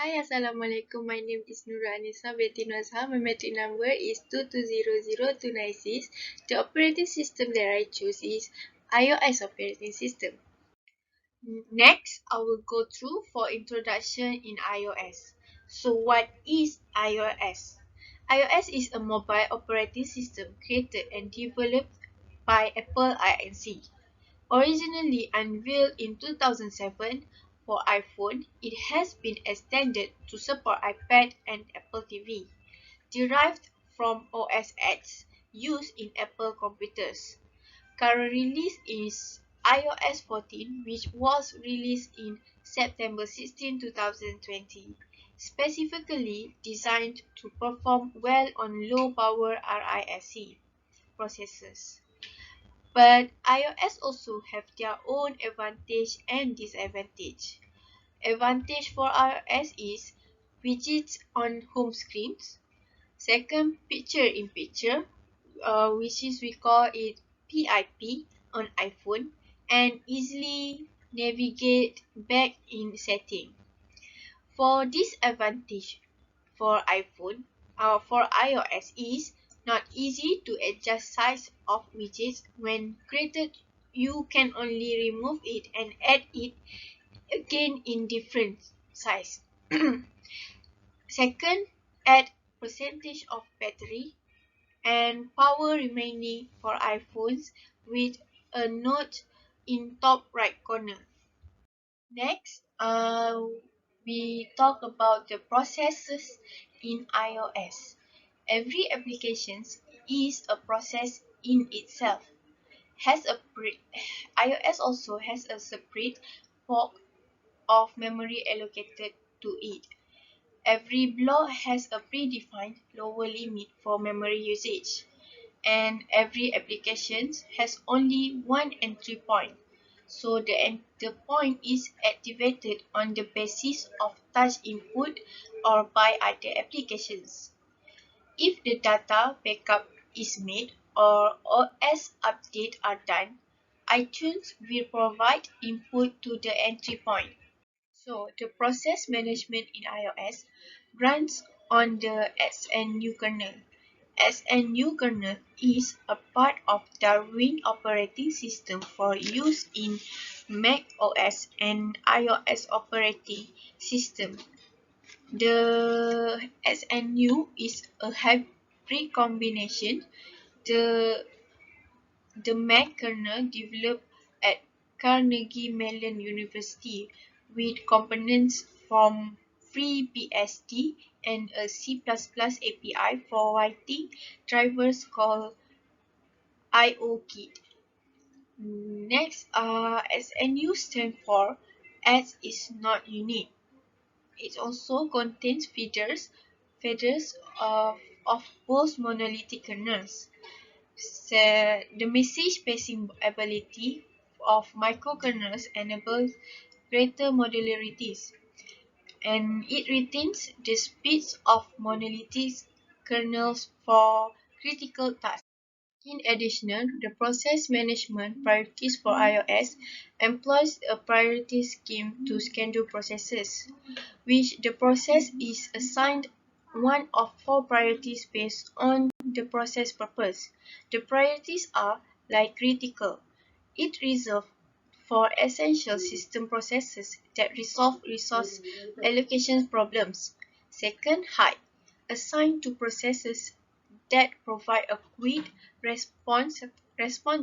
Hi, Assalamualaikum. My name is Nurul Annisa binti Nazha. My metric number is 2200296. The operating system that I choose is iOS operating system. Next, I will go through for introduction in iOS. So what is iOS? iOS is a mobile operating system created and developed by Apple Inc. Originally unveiled in 2007 for iPhone, it has been extended to support iPad and Apple TV, derived from OS X used in Apple computers. Current release is iOS 14, which was released in September 16, 2020, specifically designed to perform well on low-power RISC processors. But iOS also have their own advantage and disadvantage. Advantage for iOS is widgets on home screens. Second, picture-in-picture, which is we call it PIP on iPhone, and easily navigate back in setting. For disadvantage for iPhone, for iOS is not easy to adjust size of widgets. When created, you can only remove it and add it again in different size. Second, add percentage of battery and power remaining for iPhones with a note in top right corner. Next, we talk about the processes in iOS. Every application is a process in itself. iOS also has a separate block of memory allocated to it. Every block has a predefined lower limit for memory usage, and every application has only one entry point. So the point is activated on the basis of touch input or by other applications. If the data backup is made or OS updates are done, iTunes will provide input to the entry point. So the process management in iOS runs on the XNU kernel. XNU kernel is a part of Darwin operating system for use in Mac OS and iOS operating system. The XNU is a hybrid combination. The Mac kernel developed at Carnegie Mellon University with components from FreeBSD and a C++ API for writing drivers called IOKit. Next, SNU stands for As is not unique. It also contains feeders of both monolithic kernels. So, the message passing ability of microkernels enables greater modularities, and it retains the speeds of monolithic kernels for critical tasks. In addition, the process management priorities for iOS employs a priority scheme to schedule processes, which the process is assigned one of four priorities based on the process purpose. The priorities are like critical. It reserved for essential system processes that resolve resource allocation problems. Second, high, assigned to processes that provide a quick response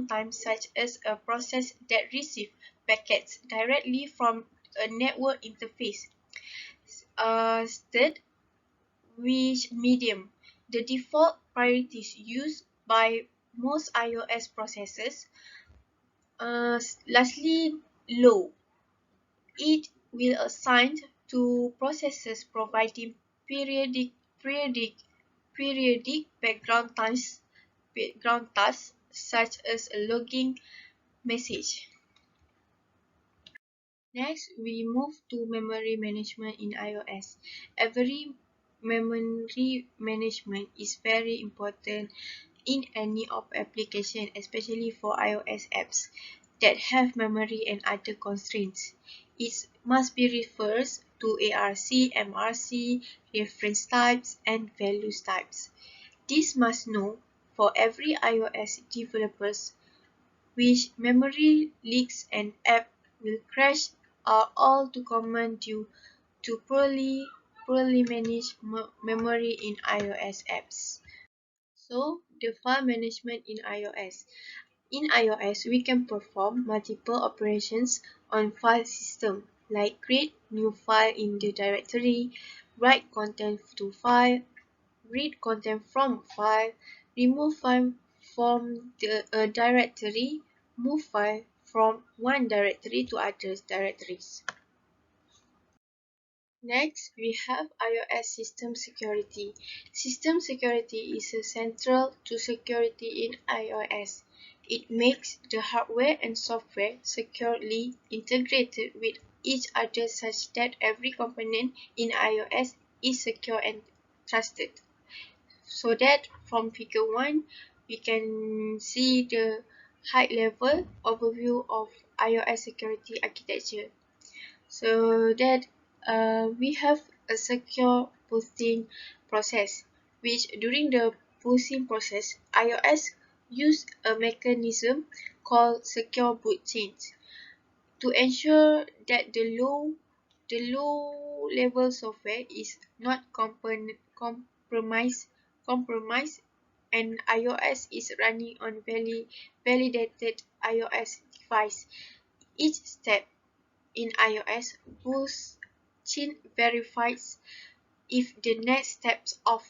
time, such as a process that receives packets directly from a network interface. Third, which medium, the default priorities used by most iOS processors. Lastly, low. It will assign to processes providing periodic periodic periodic background tasks such as a logging message. Next, we move to memory management in iOS. Every memory management is very important in any of application, especially for iOS apps. that have memory and other constraints. It must be refers to ARC, MRC, reference types, and values types. This must know for every iOS developers which memory leaks and app will crash are all too common due to poorly managed memory in iOS apps. So, the file management in iOS. In iOS, we can perform multiple operations on file system, like create new file in the directory, write content to file, read content from file, remove file from the directory, move file from one directory to other directories. Next, we have iOS system security. System security is central to security in iOS. It makes the hardware and software securely integrated with each other such that every component in iOS is secure and trusted. So that from figure 1, we can see the high-level overview of iOS security architecture. So that we have a secure boosting process, which during the boosting process, iOS use a mechanism called secure boot chains to ensure that the low level software is not compromised and iOS is running on validated iOS device. Each step in iOS boost chain verifies if the next steps of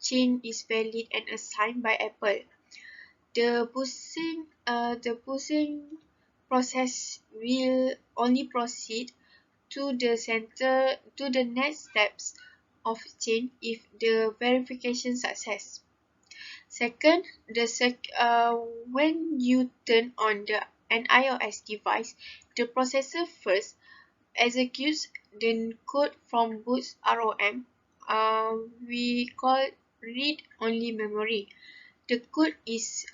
chain is valid and assigned by Apple. The boosting process will only proceed to the next steps of chain if the verification success. Second, when you turn on an iOS device, the processor first executes the code from boot's ROM. We call read-only memory. The code is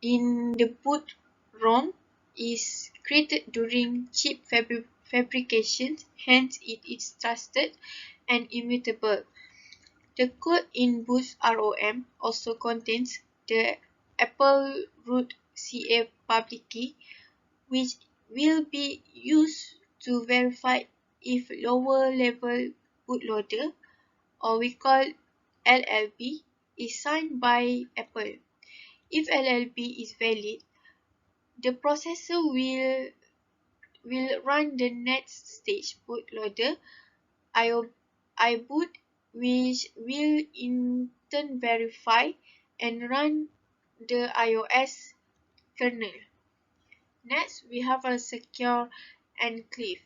in the boot ROM is created during chip fabrication, hence it is trusted and immutable. The code in boot's ROM also contains the Apple root CA public key, which will be used to verify if lower level bootloader, or we call LLB, is signed by Apple. If LLB is valid, the processor will run the next stage bootloader iBoot, which will in turn verify and run the iOS kernel. Next, we have a secure enclave.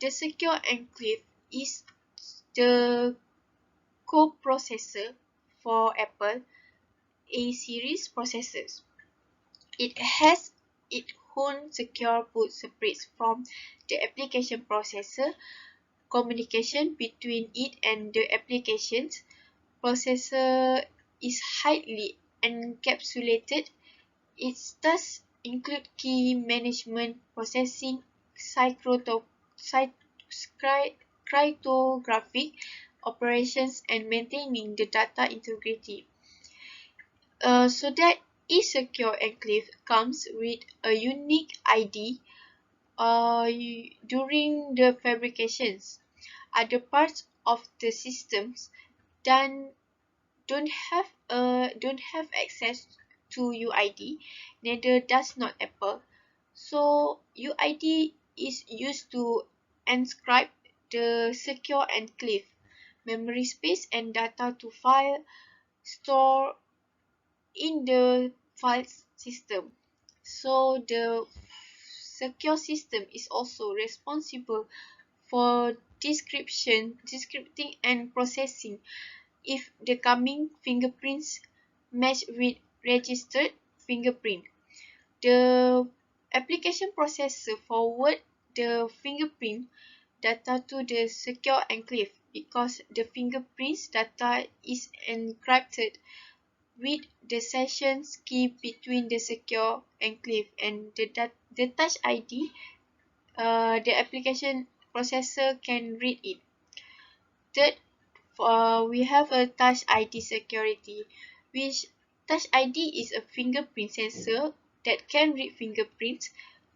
The secure enclave is the coprocessor for Apple A series processors. It has its own secure boot separate from the application processor. Communication between it and the applications processor is highly encapsulated. It does include key management, processing, cryptographic operations, and maintaining the data integrity. So that each secure enclave comes with a unique ID during the fabrications. Other parts of the systems then don't have access to UID, neither does not Apple. So UID is used to encrypt the secure enclave, memory space, and data to file store in the file system. So the secure system is also responsible for descripting and processing if the coming fingerprints match with registered fingerprint. The application processor forward the fingerprint data to the secure enclave because the fingerprints data is encrypted read the sessions key between the secure enclave and the touch ID. The application processor can read it. Third, we have a touch ID security, which touch ID is a fingerprint sensor that can read fingerprints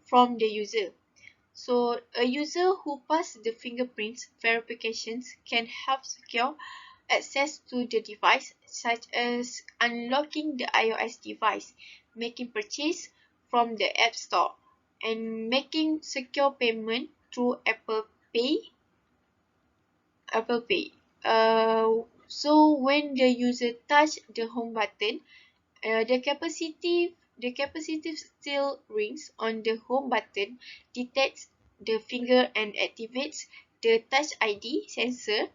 from the user. So a user who passes the fingerprints verifications can have secure access to the device, such as unlocking the iOS device, making purchase from the App Store, and making secure payment through Apple Pay. So when the user touch the home button, the capacitive still rings on the home button detects the finger and activates the touch ID sensor.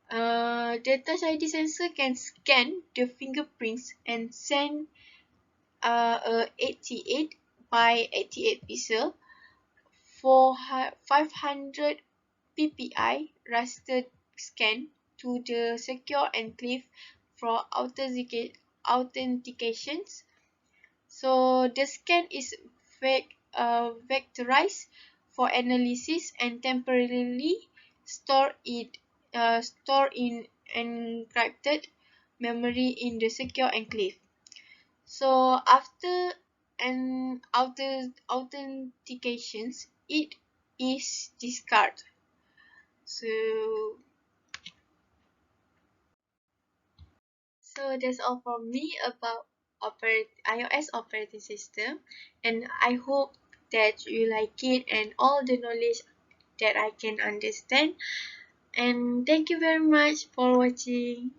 The touch ID sensor can scan the fingerprints and send a 88 by 88 pixel for 500 ppi raster scan to the secure enclave for authentications. So the scan is vectorized for analysis and temporarily store in encrypted memory in the secure enclave. So after an authentications, it is discarded. So that's all from me about iOS operating system, and I hope that you like it and all the knowledge that I can understand. And thank you very much for watching.